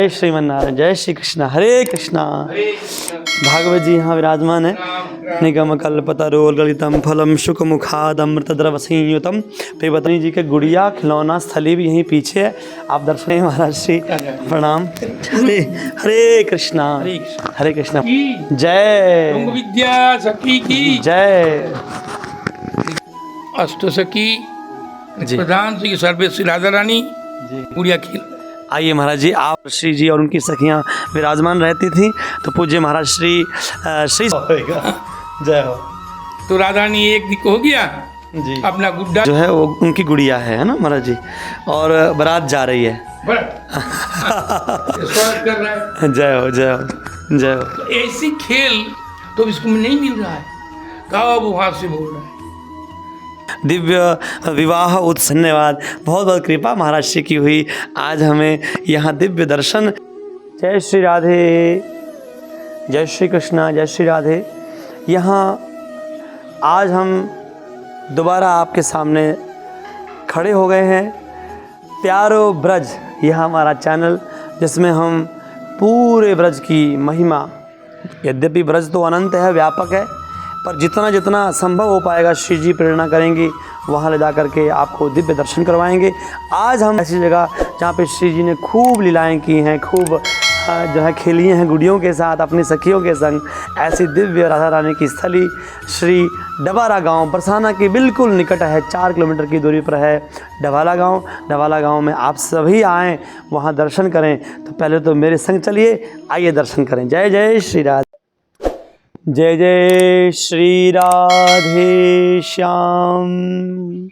जय श्रीमन्नारायण, जय श्री कृष्णा, हरे कृष्णा। भागवत जी यहाँ विराजमान है। निगम कल्पतरोर्गलितम फलम शुकमुखादमृतद्रव संयुतम। पेबतनी जी के गुड़िया खिलौना स्थली भी यहीं पीछे है, आप दर्शन महाराज श्री प्रणाम। हरे हरे कृष्णा, हरे कृष्णा। जय तुंग विद्या सखी की जय। अष्ट सखी जी। प्रधान श्री सर्वेश्वरी राधा रानी जी गुड़िया खिल। आइए महाराज जी, आप श्री जी और उनकी सखियाँ विराजमान रहती थी, तो पूज्य महाराज श्री श्री जय हो। तो राधा रानी एक दिक हो गया जी। अपना गुड्डा जो है वो उनकी गुड़िया है ना महाराज जी, और बारात जा रही है। स्वागत कर रहा है। जय हो जय हो जय हो। तो ऐसी खेल तो इसको नहीं मिल रहा है, कब वहां से बोल रहा है। दिव्य विवाह उत्सव, धन्यवाद, बहुत बहुत कृपा महाराज श्री की हुई आज हमें यहाँ दिव्य दर्शन। जय श्री राधे, जय श्री कृष्णा, जय श्री राधे। यहाँ आज हम दोबारा आपके सामने खड़े हो गए हैं। प्यारो ब्रज, यह हमारा चैनल जिसमें हम पूरे ब्रज की महिमा, यद्यपि ब्रज तो अनंत है, व्यापक है, पर जितना जितना संभव हो पाएगा श्री जी प्रेरणा करेंगी वहाँ ले जा करके आपको दिव्य दर्शन करवाएंगे। आज हम ऐसी जगह जहाँ पे श्री जी ने खूब लीलाएं की हैं, खूब जो है खेली हैं गुड़ियों के साथ अपनी सखियों के संग, ऐसी दिव्य राधा रानी की स्थली श्री डबारा गांव बरसाना के बिल्कुल निकट है, 4 किलोमीटर की दूरी पर है डबाला गांव। डबाला गांव में आप सभी आएँ, वहाँ दर्शन करें। तो पहले तो मेरे संग चलिए, आइए दर्शन करें। जय जय श्री राधे, जय जय श्री राधे श्याम।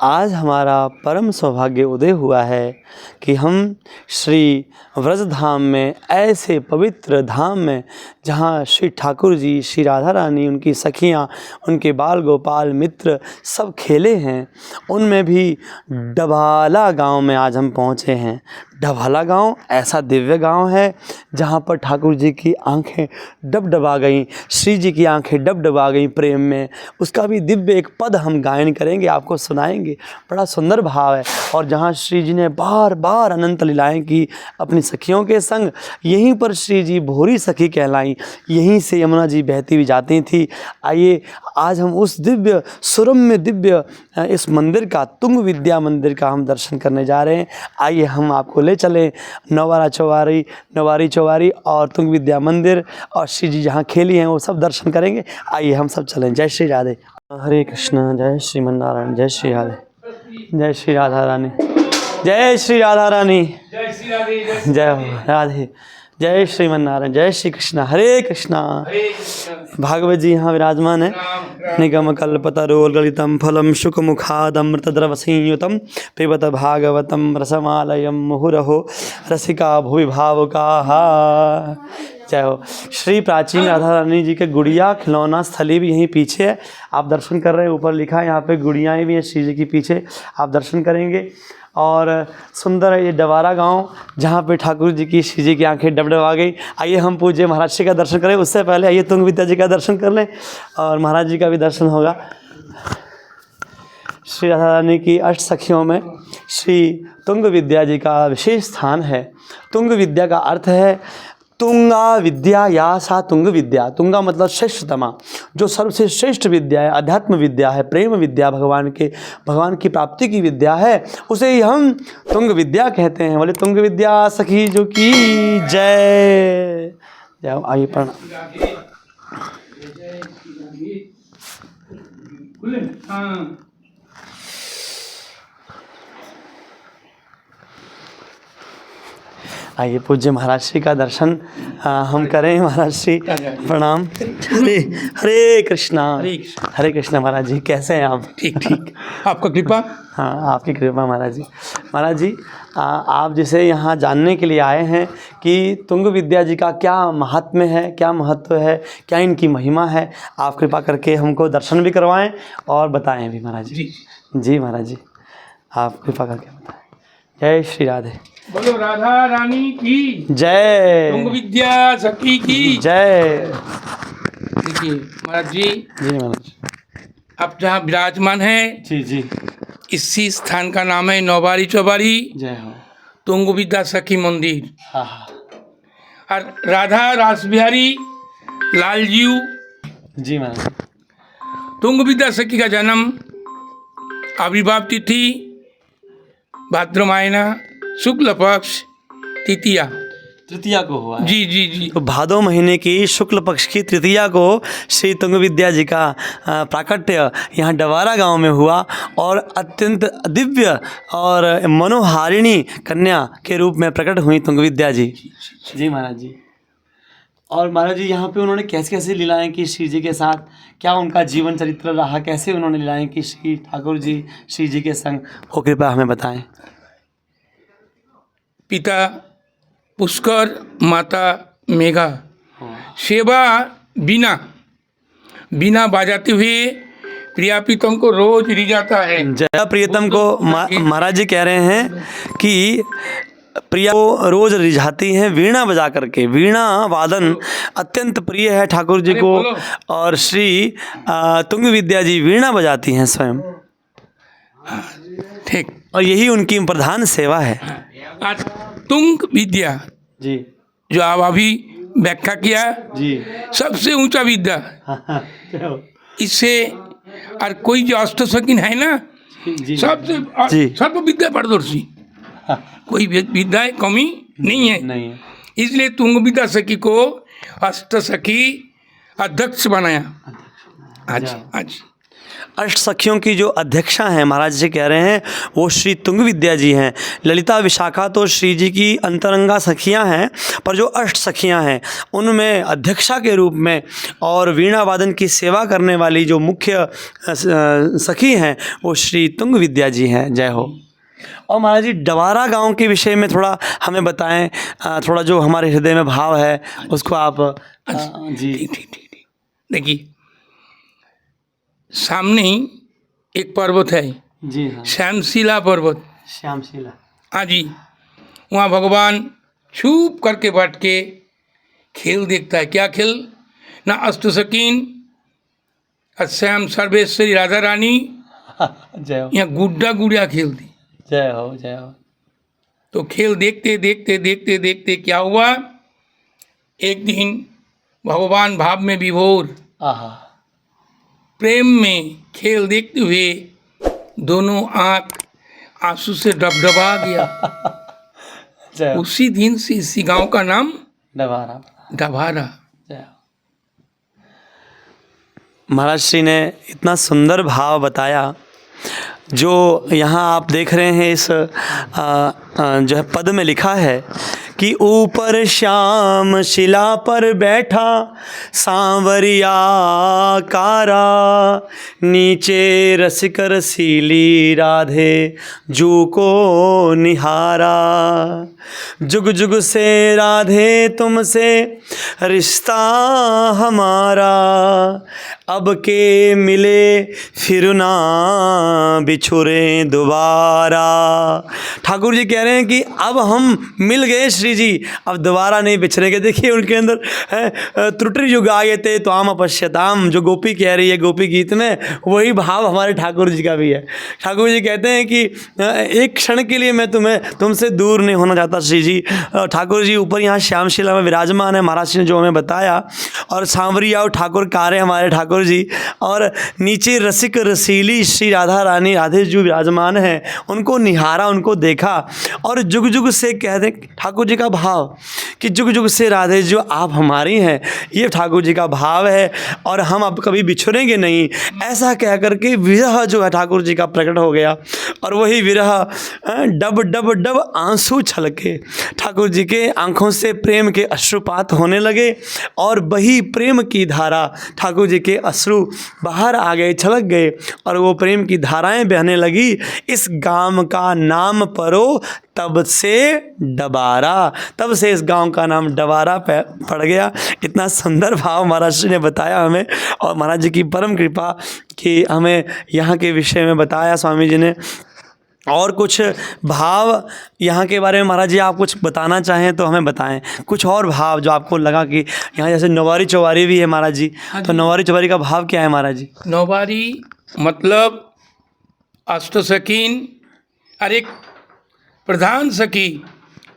आज हमारा परम सौभाग्य उदय हुआ है कि हम श्री व्रज धाम में, ऐसे पवित्र धाम में जहाँ श्री ठाकुर जी, श्री राधा रानी, उनकी सखियाँ, उनके बाल गोपाल मित्र सब खेले हैं, उनमें भी डबाला गांव में आज हम पहुँचे हैं। डबाला गांव ऐसा दिव्य गांव है जहाँ पर ठाकुर जी की आंखें डबडबा गईं, श्री जी की आंखें डबडबा गईं प्रेम में। उसका भी दिव्य एक पद हम गायन करेंगे, आपको सुनाएंगे, बड़ा सुंदर भाव है। और जहाँ श्री जी ने बार बार अनंत लीलाएं की अपनी सखियों के संग, यहीं पर श्री जी भोरी सखी कहलाई, यहीं से यमुना जी बहती हुई जाती थी। आइए आज हम उस दिव्य सुरम्य दिव्य इस मंदिर का, तुंग विद्या मंदिर का हम दर्शन करने जा रहे हैं। आइए हम आपको ले चले नवारा चौवारी, नवारी चौवारी और तुंग विद्या मंदिर, और श्री जी जहाँ खेली हैं वो सब दर्शन करेंगे। आइए हम सब चलें। जय श्री राधे, हरे कृष्णा, जय श्रीमन्नारायण, जय श्री राधे, जय श्री राधा रानी, जय श्री राधा रानी, जय श्री राधे, जय हो राधे, जय श्रीमन्नारायण, जय श्री कृष्णा, हरे कृष्णा। भागवत जी यहाँ विराजमान है। निगम कल्पतरोर्गलितम फलम शुकमुखादमृतद्रव संयुतम। पिबत भागवतम रसमालयम मुहुरहो रसिका भुवि भावुकाः। जय हो। श्री प्राचीन राधा रानी जी के गुड़िया खिलौना स्थली भी यहीं पीछे है, आप दर्शन कर रहे हैं। ऊपर लिखा है यहाँ पे गुड़ियाएँ भी हैं श्री जी की पीछे, आप दर्शन करेंगे। और सुंदर है ये डबारा गांव जहाँ पे ठाकुर जी की, श्री जी की आंखें डबडबा गई। आइए हम पूज्य महाराज श्री का दर्शन करें, उससे पहले आइए तुंग विद्या जी का दर्शन कर लें और महाराज जी का भी दर्शन होगा। श्री राधा रानी की अष्ट सखियों में श्री तुंग विद्या जी का विशेष स्थान है। तुंग विद्या का अर्थ है तुंगा विद्या, या सा तुंग विद्या। तुंगा मतलब श्रेष्ठतमा, जो सबसे श्रेष्ठ विद्या है, अध्यात्म विद्या है, प्रेम विद्या, भगवान की प्राप्ति की विद्या है, उसे ही हम तुंग विद्या कहते हैं। बोले तुंग विद्या सखी जो की जय। जय। आइए प्रणाम। आइए पूज्य महाराज श्री का दर्शन हम करें। महाराज श्री प्रणाम। हरे हरे कृष्णा, हरे कृष्णा। महाराज जी कैसे हैं आप? ठीक ठीक, आपका कृपा। हाँ आपकी कृपा महाराज जी। महाराज जी आप जिसे यहाँ जानने के लिए आए हैं कि तुंग विद्या जी का क्या महात्म्य है, क्या महत्व है, क्या इनकी महिमा है, आप कृपा करके हमको दर्शन भी करवाएं और बताएं भी महाराज जी। जी महाराज जी आप कृपा करके बताएं। जय श्री राधे, बोलो राधा रानी की जय, तुंग विद्या सखी की जय। देखिए महाराज जी, जी महाराज, आप जहाँ विराजमान हैं, जी जी, इसी स्थान का नाम है नौबारी चौबारी। जय हो। तुंग विद्या सखी मंदिर। हाँ हाँ और राधा रासबिहारी लालजीऊ जी महाराज। तुंग विद्या सखी का जन्म आविर्भाव तिथि भाद्रमायना शुक्ल पक्ष तृतीया। तृतीया को हुआ है। जी जी जी। तो भादो महीने की शुक्ल पक्ष की तृतीया को श्री तुंग विद्या जी का प्राकट्य यहाँ डवारा गांव में हुआ और अत्यंत दिव्य और मनोहारिणी कन्या के रूप में प्रकट हुई तुंग विद्या जी। जी महाराज जी। और महाराज जी यहाँ पे उन्होंने कैसे कैसे लीलाएं की श्री जी के साथ, क्या उनका जीवन चरित्र रहा, कैसे उन्होंने लीलाएं की श्री ठाकुर जी श्री जी के संग, वो कृपया हमें बताएं। पिता पुष्कर, माता मेघा सेवा बिना बिना बजाते हुए प्रिया प्रीतम को रोज रिझाता है। जया प्रियतम को महाराज जी कह रहे हैं कि प्रिया को रोज रिझाती हैं वीणा बजा करके। वीणा वादन अत्यंत प्रिय है ठाकुर जी को और श्री तुंग विद्या जी वीणा बजाती हैं स्वयं। ठीक। और यही उनकी प्रधान सेवा है। आज तुंग विद्या जी जो आप अभी व्याख्या किया जी सबसे ऊंचा विद्या। इससे और कोई जो अष्ट शकीन है ना जी सबसे जी। सर्व विद्या पारदर्शी, कोई विद्या कमी नहीं है। नहीं है। इसलिए तुंग विद्या सखी को अष्ट सखी अध्यक्ष बनाया। आज आज अष्ट सखियों की जो अध्यक्षा हैं महाराज जी कह रहे हैं वो श्री तुंग विद्या जी हैं। ललिता विशाखा तो श्री जी की अंतरंगा सखियां हैं, पर जो अष्ट सखियां हैं उनमें अध्यक्षा के रूप में और वीणा वादन की सेवा करने वाली जो मुख्य सखी हैं वो श्री तुंग विद्या जी हैं। जय हो। और महाराज जी डवारा गांव के विषय में थोड़ा हमें बताएं, थोड़ा जो हमारे हृदय में भाव है उसको आप जी। ठीक। देखिए सामने ही एक पर्वत है जी हाँ। श्यामशिला पर्वत। श्यामशिला। हाँ जी। वहाँ भगवान छुप करके बैठ के खेल देखता है। क्या खेल? ना अष्टसकीन श्याम सर्वेश्वरी राधा रानी जय हो। यहाँ गुड्डा गुड़िया खेलती। जय हो जय हो। तो खेल देखते देखते देखते देखते क्या हुआ, एक दिन भगवान भाव में विभोर आहा। प्रेम में खेल देखते हुए दोनों आंख आंसू से डबडबा गया। उसी दिन से इसी गांव का नाम डवारा। डवारा। महाराज श्री ने इतना सुंदर भाव बताया जो यहाँ आप देख रहे हैं। इस जो है पद में लिखा है कि ऊपर श्याम शिला पर बैठा सांवरिया कारा, नीचे रसिक रसीली राधे जू को निहारा। जुग जुग से राधे तुमसे रिश्ता हमारा, अब के मिले फिर ना बिछुरे दोबारा। ठाकुर जी कह रहे हैं कि अब हम मिल गए श्री जी, अब दोबारा नहीं बिछड़ेंगे। देखिए उनके अंदर है त्रुटि युग आए थे तो आम अपश्यताम, जो गोपी कह रही है गोपी गीत में, वही भाव हमारे ठाकुर जी का भी है। ठाकुर जी कहते हैं कि एक क्षण के लिए मैं तुमसे दूर नहीं होना चाहता श्री जी। ठाकुर जी ऊपर यहाँ श्यामशिला में विराजमान है, महाराज जी ने जो हमें बताया, और सांवरिया और ठाकुर कार है हमारे ठाकुर जी, और नीचे रसिक रसीली श्री राधा रानी राधे जो विराजमान है, उनको निहारा, उनको देखा। और जुग जुग से कहते ठाकुर जी का भाव कि जुग जुग से राधे जो आप हमारी हैं, ये ठाकुर जी का भाव है और हम अब कभी बिछड़ेंगे नहीं, ऐसा कह करके विरह जो है ठाकुर जी का प्रकट हो गया। और वही विरह डब डब डब आंसू छलके, ठाकुर जी के आंखों से प्रेम के अश्रुपात होने लगे और वही प्रेम की धारा ठाकुर जी के अश्रु बाहर आ गए, छलक गए, और वो प्रेम की धाराएं बहने लगी। इस गांव का नाम परो तब से डबारा, तब से इस गांव का नाम डबारा पड़ गया। इतना सुंदर भाव महाराज जी ने बताया हमें, और महाराज जी की परम कृपा कि हमें यहाँ के विषय में बताया स्वामी जी ने। और कुछ भाव यहाँ के बारे में महाराज जी आप कुछ बताना चाहें तो हमें बताएं, कुछ और भाव जो आपको लगा कि यहाँ जैसे नौवारी चौवारी भी है महाराज जी, तो नौवारी चौवारी का भाव क्या है महाराज जी? नौवारी मतलब अष्टसकीन, अरे प्रधान सखी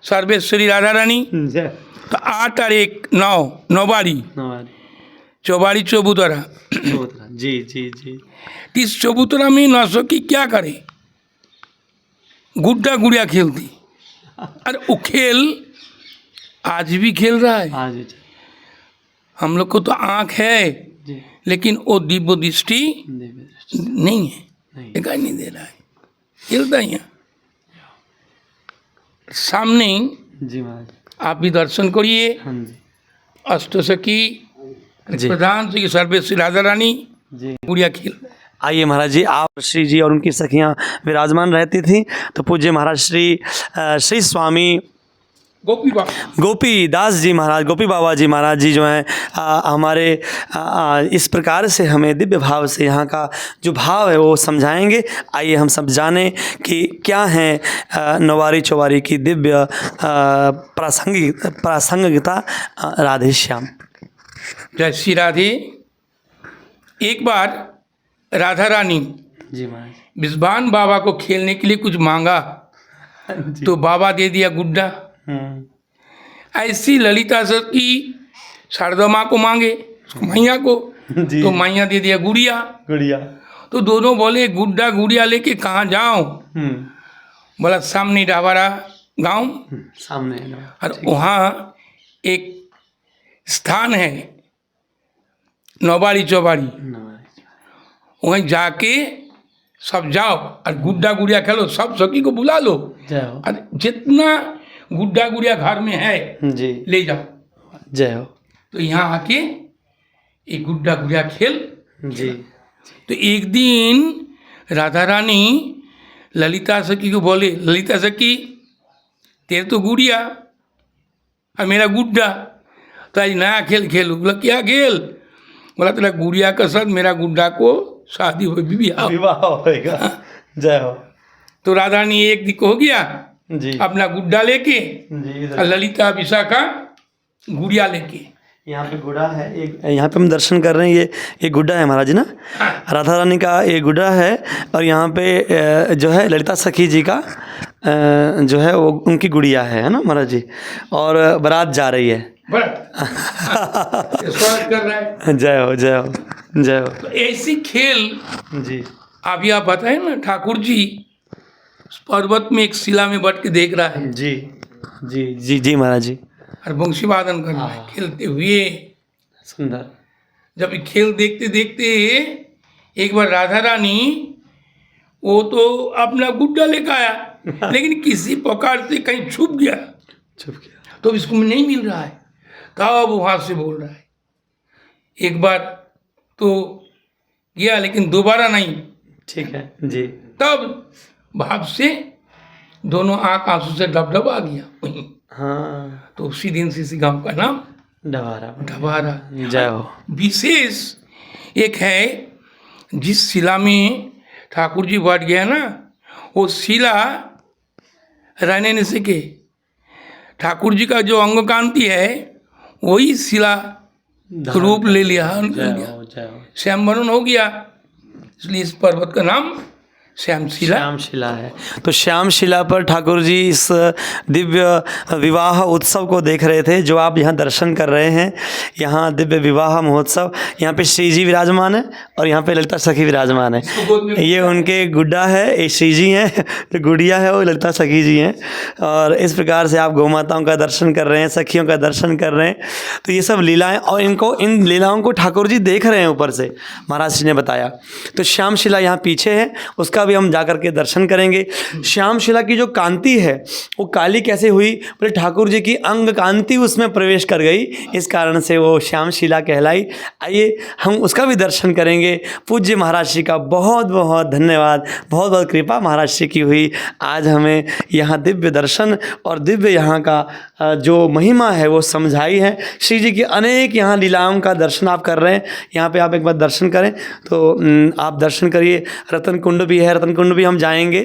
सर्वेश्वरी राधा रानी, जय तो 8 और 1 9, 9 बारी, नवारी 4 चौबूतरा। चौथरा। जी जी जी। तो इस चौबूतरा में ना सखी क्या करे, गुड्डा गुड़िया खेलती। अरे वो खेल आज भी खेल रहा है। आज हम लोग को तो आँख है, जी लेकिन वो दिव्य दृष्टि देवी नहीं है, नहीं। दिखाई नहीं दे रहा है, खेलता ही है सामने। जी महाराज। आप भी दर्शन करिए। हाँ जी अष्टसखी जी। प्रधान श्री सर्वेश्वरी राधा रानी जी। गुड़िया खेल। आइए महाराज जी, आप श्री जी और उनकी सखियाँ विराजमान रहती थी, तो पूज्य महाराज श्री स्वामी गोपी बाबा, गोपी दास जी महाराज, गोपी बाबा जी महाराज जी जो हैं हमारे इस प्रकार से हमें दिव्य भाव से यहाँ का जो भाव है वो समझाएंगे। आइए हम सब जानें कि क्या है नवारी चौवारी की दिव्य प्रासंगिकता। राधे श्याम। जय श्री राधे। एक बार राधा रानी जी महाराज। विश्वान बाबा को खेलने के लिए कुछ मांगा, तो बाबा दे दिया गुड्डा। ऐसी ललिता सर की शारदा माँ को मांगे, मैया को, जी। तो मैया दे दिया गुड़िया। गुड़िया। तो दोनों बोले गुड्डा गुड़िया लेके कहाँ जाऊं? बोला सामने डावारा गांव, सामने। और वहाँ एक स्थान है नौबारी चौबारी, वहीं जाके सब जाओ और गुड्डा गुड़िया खेलो, सब सखी को बुला लो, जय हो। और जितना गुड्डा गुड़िया घर में है जी ले जाओ। जय हो। तो यहाँ आके एक गुड्डा गुड़िया खेल। जी तो एक दिन राधा रानी ललिता सखी को बोले, ललिता सखी तेरे तो गुड़िया और मेरा गुड्डा, तो आज नया खेल खेलो। बोला क्या खेल? बोला तेरा गुड़िया के साथ मेरा गुड्डा को शादी हो, विवाह होएगा। जय हो। तो राधा रानी एक दिन को हो गया जी अपना गुड्डा लेके, जी। और ललिता विशाखा गुड़िया लेके। यहाँ पे गुड्डा है एक, यहाँ पे हम दर्शन कर रहे हैं, ये गुड्डा है महाराज जी ना, राधा रानी का ये गुड्डा है, और यहाँ पे जो है ललिता सखी जी का जो है वो उनकी गुड़िया है ना महाराज जी, और बारात जा रही है। बड़ा स्वागत कर रहा है। जय हो जय हो जय हो। तो ऐसी खेल जी अभी आप बताए ना, ठाकुर जी उस पर्वत में एक शिला में बैठ के देख रहा है जी जी जी जी महाराज जी। और बंशी वादन कर रहा है खेलते हुए। सुंदर। जब ये खेल देखते देखते एक बार राधा रानी वो तो अपना गुड्डा लेकर आया, लेकिन किसी प्रकार से कहीं छुप गया, तो इसको नहीं मिल रहा है। तब वहाँ से बोल रहा है, एक बार तो गया लेकिन दोबारा नहीं। ठीक है जी। तब भाव से दोनों आँख आंसू से डब आ गया वहीं। हाँ तो उसी दिन से इसी गांव का नाम डवारा। ढबारा। जय हो। विशेष एक है, जिस शिला में ठाकुर जी बैठ गया ना, वो शिला रहने नहीं सके। ठाकुर जी का जो अंग कांति है वही शिला रूप ले लिया, श्याम वरुण हो गया, इसलिए इस पर्वत का नाम श्याम शिला। श्याम शिला है। तो श्याम शिला पर ठाकुर जी इस दिव्य विवाह उत्सव को देख रहे थे, जो आप यहाँ दर्शन कर रहे हैं। यहाँ दिव्य विवाह महोत्सव, यहाँ पे श्री जी विराजमान है और यहाँ पे ललिता सखी विराजमान है। ये उनके गुड्डा है, ये श्री जी हैं, जो गुड़िया है वो ललिता सखी जी हैं। और इस प्रकार से आप गौ माताओं का दर्शन कर रहे हैं, सखियों का दर्शन कर रहे हैं। तो ये सब लीलाएँ, और इन लीलाओं को ठाकुर जी देख रहे हैं ऊपर से, महाराज जी ने बताया। तो श्याम शिला यहाँ पीछे है, उसका भी हम जाकर के दर्शन करेंगे। श्याम शिला की जो कांति है वो काली कैसे हुई? बोले ठाकुर जी की अंग कांति उसमें प्रवेश कर गई, इस कारण से वो श्याम शिला कहलाई। आइए हम उसका भी दर्शन करेंगे। पूज्य महाराज जी का बहुत बहुत धन्यवाद, बहुत बहुत कृपा महाराज जी की हुई। आज हमें यहाँ दिव्य दर्शन और दिव्य यहाँ का जो महिमा है वो समझाई है। श्री जी की अनेक यहाँ लीलाओं का दर्शन आप कर रहे हैं। यहाँ पे आप एक बार दर्शन करें तो आप दर्शन करिए। रतन कुंड भी है, रतन कुंड भी हम जाएंगे।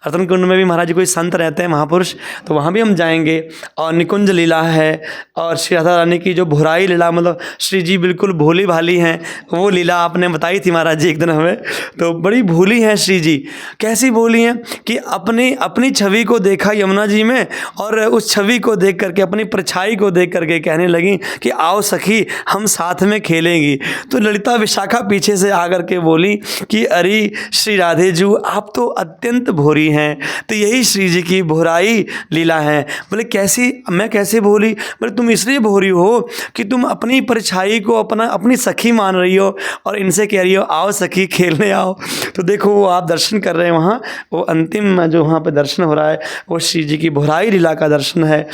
रतन कुंड में भी महाराज जी कोई संत रहते हैं, महापुरुष, तो वहाँ भी हम जाएंगे। और निकुंज लीला है, और श्री राधा रानी की जो भुराई लीला, मतलब श्री जी बिल्कुल भोली भाली हैं, वो लीला आपने बताई थी महाराज जी एक दिन हमें। तो बड़ी भोली हैं श्री जी। कैसी भोली हैं कि अपनी छवि को देखा यमुना जी में, और उस छवि को देख करके, अपनी परछाई को देख करके कहने लगी कि आओ सखी हम साथ में खेलेंगी। तो ललिता विशाखा पीछे से आकर के बोली कि अरे श्री राधे जू आप तो अत्यंत भोरी हैं। तो यही श्री जी की भोराई लीला है। बोले कैसी, मैं कैसे भोली? बोले तुम इसलिए भोरी हो कि तुम अपनी परछाई को अपनी सखी मान रही हो और इनसे कह रही हो आओ सखी खेलने आओ। तो देखो वो आप दर्शन कर रहे हैं वहाँ, वो अंतिम जो वहाँ पे दर्शन हो रहा है वो श्री जी की भोराई लीला का दर्शन है।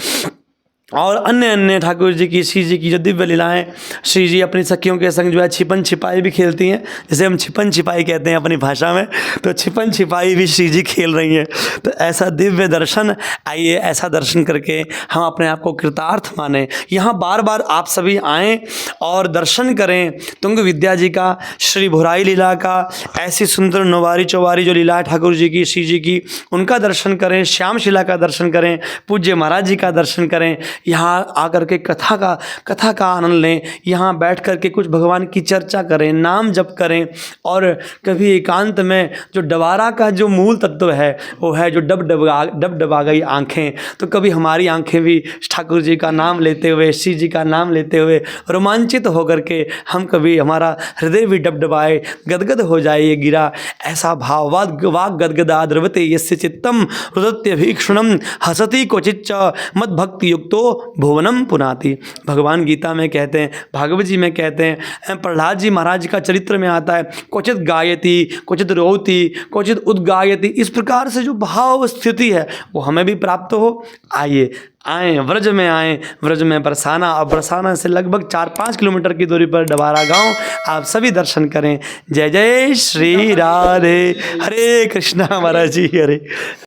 और अन्य ठाकुर जी की, श्री जी की जो दिव्य लीलाएं, श्री जी अपनी सखियों के संग जो है छिपन छिपाई भी खेलती हैं, जैसे हम छिपन छिपाई कहते हैं अपनी भाषा में, तो छिपन छिपाई भी श्री जी खेल रही हैं। तो ऐसा दिव्य दर्शन, आइए ऐसा दर्शन करके हम अपने आप को कृतार्थ माने। यहाँ बार बार आप सभी आएँ और दर्शन करें तुंग विद्या जी का, श्री भुराई लीला का, ऐसी सुंदर नौवारी चौवारी जो लीला है ठाकुर जी की, श्री जी की, उनका दर्शन करें, श्याम शिला का दर्शन करें, पूज्य महाराज जी का दर्शन करें। यहाँ आकर के कथा का आनंद लें, यहाँ बैठ कर के कुछ भगवान की चर्चा करें, नाम जप करें। और कभी एकांत में जो डबारा का जो मूल तत्व है वो है जो डबडबा गई आँखें। तो कभी हमारी आँखें भी ठाकुर जी का नाम लेते हुए, श्री जी का नाम लेते हुए रोमांचित होकर के हम कभी, हमारा हृदय भी डबडबाए, गदगद हो जाए ये गिरा, ऐसा भाव वाग गदगदा द्रवते यस्य चित्तम रुदत्य भीक्षुणम हसती क्वचिच्च मद भक्ति युक्तो भुवनम पुनाति। भगवान गीता में कहते हैं, भागवत जी में कहते हैं, प्रहलाद जी महाराज का चरित्र में आता है, क्वचित गायति क्वचित रोती क्वचित उद्गायति। इस प्रकार से जो भाव स्थिति है वो हमें भी प्राप्त हो। आइए आएँ, व्रज में आएँ, व्रज में बरसाना, और बरसाना से लगभग 4-5 किलोमीटर की दूरी पर डबारा गांव, आप सभी दर्शन करें। जय जय श्री राधे, हरे कृष्णा महाराज जी हरे।